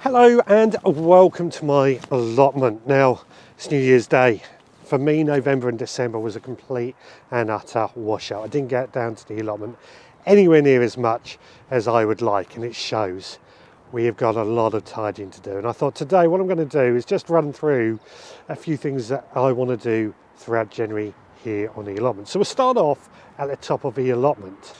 Hello and welcome to my allotment. Now, it's New Year's Day. For me, November and December was a complete and utter washout. I didn't get down to the allotment anywhere near as much as I would like, and it shows. We have got a lot of tidying to do, and I thought today what I'm going to do is just run through a few things that I want to do throughout January here on the allotment. So we'll start off at the top of the allotment.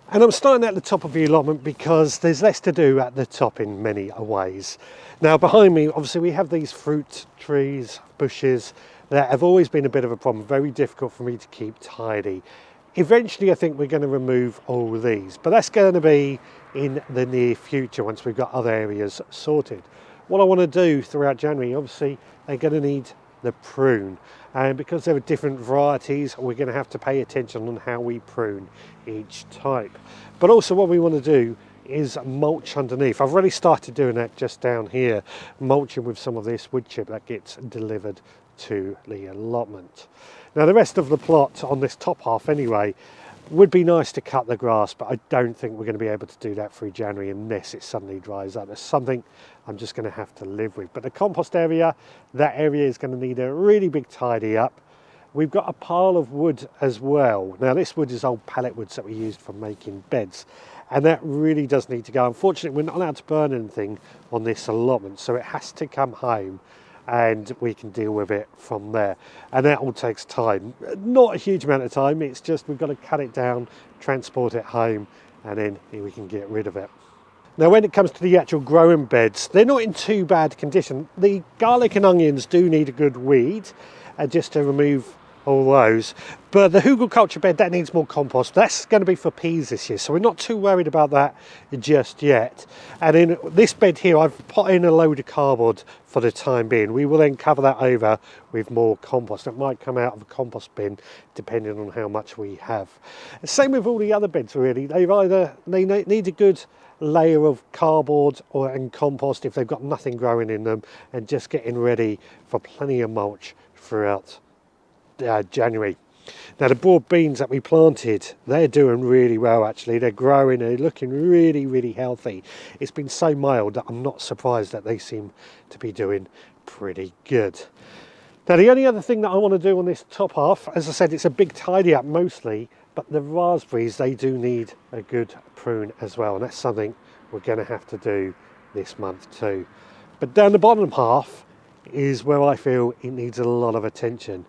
And I'm starting at the top of the allotment because there's less to do at the top in many ways. Now behind me, obviously we have these fruit trees, bushes that have always been a bit of a problem, very difficult for me to keep tidy. Eventually I think we're going to remove all of these, but that's going to be in the near future once we've got other areas sorted. What I want to do throughout January, obviously they're going to need the prune, and because there are different varieties we're going to have to pay attention on how we prune each type. But also what we want to do is mulch underneath. I've already started doing that just down here, mulching with some of this wood chip that gets delivered to the allotment. Now the rest of the plot on this top half anyway, would be nice to cut the grass, but I don't think we're going to be able to do that through January unless it suddenly dries up. There's something I'm just going to have to live with. But the compost area, that area is going to need a really big tidy up. We've got a pile of wood as well. Now this wood is old pallet woods that we used for making beds, and that really does need to go. Unfortunately, we're not allowed to burn anything on this allotment, so it has to come home and we can deal with it from there, and that all takes time. Not a huge amount of time, it's just we've got to cut it down, transport it home, and then we can get rid of it. Now when it comes to the actual growing beds, they're not in too bad condition. The garlic and onions do need a good weed, just to remove all those, but the hugelkultur bed, that needs more compost. That's going to be for peas this year, so we're not too worried about that just yet. And in this bed here I've put in a load of cardboard for the time being. We will then cover that over with more compost. It might come out of a compost bin depending on how much we have. Same with all the other beds really. They need a good layer of cardboard and compost if they've got nothing growing in them, and just getting ready for plenty of mulch throughout January. Now the broad beans that we planted, they're doing really well actually. They're growing, they're looking really healthy. It's been so mild that I'm not surprised that they seem to be doing pretty good. Now the only other thing that I want to do on this top half, as I said, it's a big tidy up mostly, but the raspberries, they do need a good prune as well, and that's something we're going to have to do this month too. But down the bottom half is where I feel it needs a lot of attention.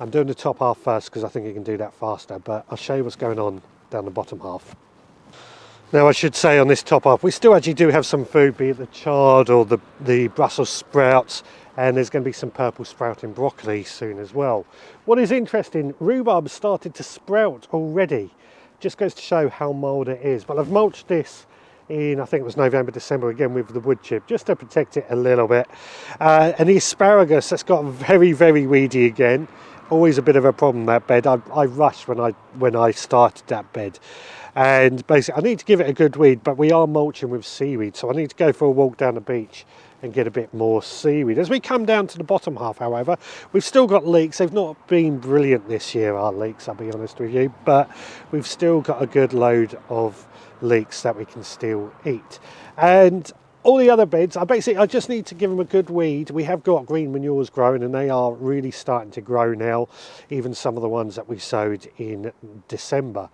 I'm doing the top half first because I think you can do that faster, but I'll show you what's going on down the bottom half. Now I should say on this top half, we still actually do have some food, be it the chard or the Brussels sprouts, and there's going to be some purple sprouting broccoli soon as well. What is interesting, rhubarb started to sprout already. Just goes to show how mild it is. But I've mulched this in, I think it was November, December, again with the wood chip, just to protect it a little bit. And the asparagus, that's got very weedy again. Always a bit of a problem, that bed. I rushed when I started that bed, and basically I need to give it a good weed, but we are mulching with seaweed, so I need to go for a walk down the beach and get a bit more seaweed. As we come down to the bottom half, however, we've still got leeks. They've not been brilliant this year, our leeks, I'll be honest with you, but we've still got a good load of leeks that we can still eat. And all the other beds, I just need to give them a good weed. We have got green manures growing, and they are really starting to grow now, even some of the ones that we sowed in December.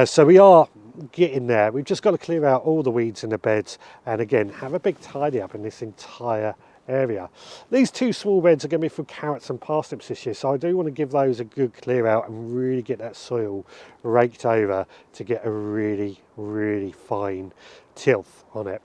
So we are getting there. We've just got to clear out all the weeds in the beds, and again, have a big tidy up in this entire area. These two small beds are going to be for carrots and parsnips this year, so I do want to give those a good clear out and really get that soil raked over to get a really fine tilth on it.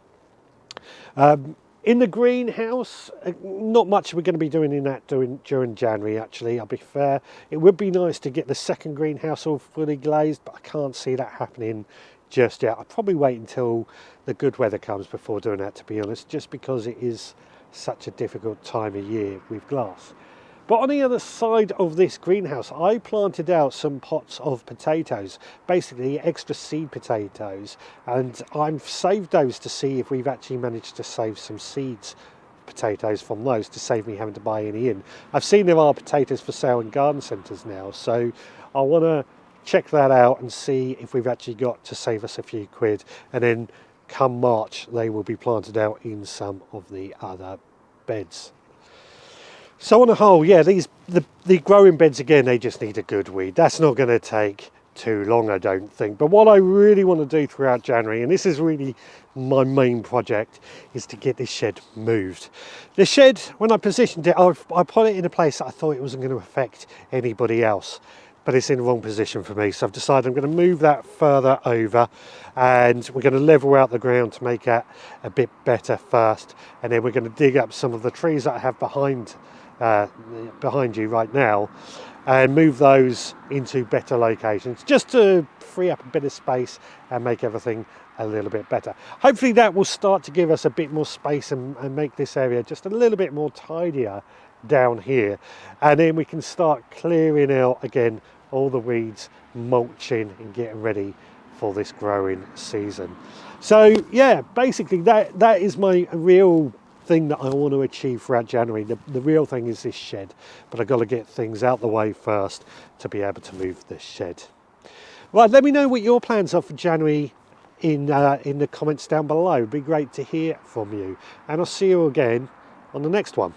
In the greenhouse, not much we're going to be doing in that during January actually, I'll be fair. It would be nice to get the second greenhouse all fully glazed, but I can't see that happening just yet. I'll probably wait until the good weather comes before doing that, to be honest, just because it is such a difficult time of year with glass. But on the other side of this greenhouse, I planted out some pots of potatoes, basically extra seed potatoes, and I've saved those to see if we've actually managed to save some seeds potatoes from those to save me having to buy any in. I've seen there are potatoes for sale in garden centres now, so I want to check that out and see if we've actually got to save us a few quid, and then come March they will be planted out in some of the other beds. So on the whole, yeah, the growing beds again, they just need a good weed. That's not going to take too long, I don't think. But what I really want to do throughout January, and this is really my main project, is to get this shed moved. The shed, when I positioned it, I put it in a place that I thought it wasn't going to affect anybody else, but it's in the wrong position for me. So I've decided I'm going to move that further over, and we're going to level out the ground to make it a bit better first, and then we're going to dig up some of the trees that I have behind you right now and move those into better locations just to free up a bit of space and make everything a little bit better. Hopefully that will start to give us a bit more space and make this area just a little bit more tidier down here, and then we can start clearing out again all the weeds, mulching and getting ready for this growing season. So yeah, basically that is my real thing that I want to achieve throughout January. The real thing is this shed, but I've got to get things out the way first to be able to move this shed. Right, let me know what your plans are for January in the comments down below. It'd be great to hear from you, and I'll see you again on the next one.